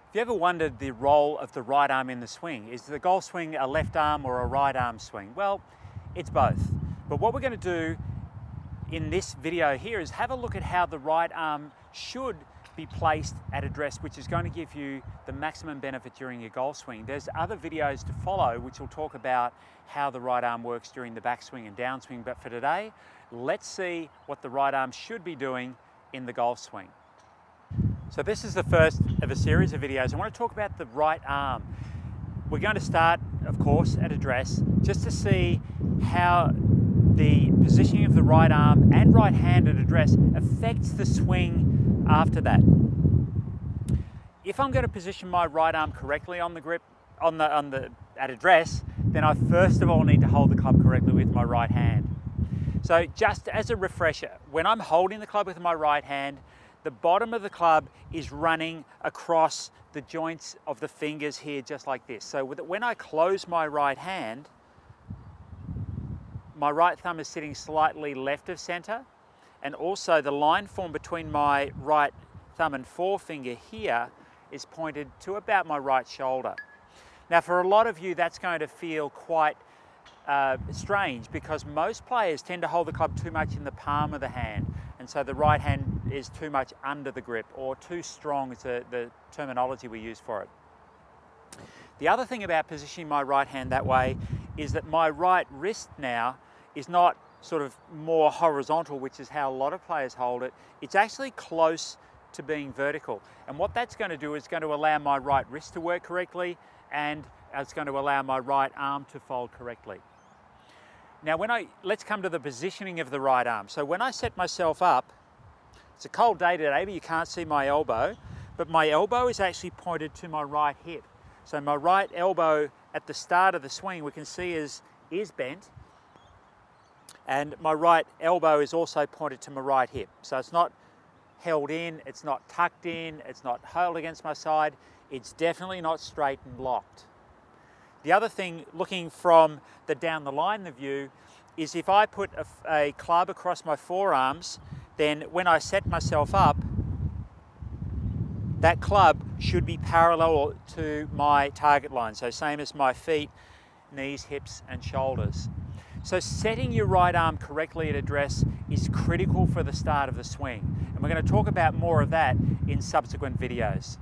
Have you ever wondered the role of the right arm in the swing? Is the golf swing a left arm or a right arm swing? Well, it's both. But what we're going to do in this video here is have a look at how the right arm should be placed at address, which is going to give you the maximum benefit during your golf swing. There's other videos to follow which will talk about how the right arm works during the backswing and downswing, but for today, let's see what the right arm should be doing in the golf swing. So this is the first of a series of videos. I want to talk about the right arm. We're going to start, of course, at address, just to see how the positioning of the right arm and right hand at address affects the swing after that. If I'm going to position my right arm correctly on the grip, at address, then I first of all need to hold the club correctly with my right hand. So just as a refresher, when I'm holding the club with my right hand, the bottom of the club is running across the joints of the fingers here, just like this. So when I close my right hand, my right thumb is sitting slightly left of center, and also the line formed between my right thumb and forefinger here is pointed to about my right shoulder. Now, for a lot of you, that's going to feel quite strange, because most players tend to hold the club too much in the palm of the hand, and so the right hand is too much under the grip, or too strong is the terminology we use for it. The other thing about positioning my right hand that way is that my right wrist now is not sort of more horizontal, which is how a lot of players hold it. It's actually close to being vertical, and what that's going to do is going to allow my right wrist to work correctly, and it's going to allow my right arm to fold correctly. Now, let's come to the positioning of the right arm. So when I set myself up, it's a cold day today, but you can't see my elbow, but my elbow is actually pointed to my right hip. So my right elbow at the start of the swing, we can see is bent, and my right elbow is also pointed to my right hip. So it's not held in, it's not tucked in, it's not held against my side, it's definitely not straight and locked. The other thing, looking from the down the line the view, is if I put a club across my forearms, then when I set myself up, that club should be parallel to my target line. So same as my feet, knees, hips, and shoulders. So setting your right arm correctly at address is critical for the start of the swing. And we're going to talk about more of that in subsequent videos.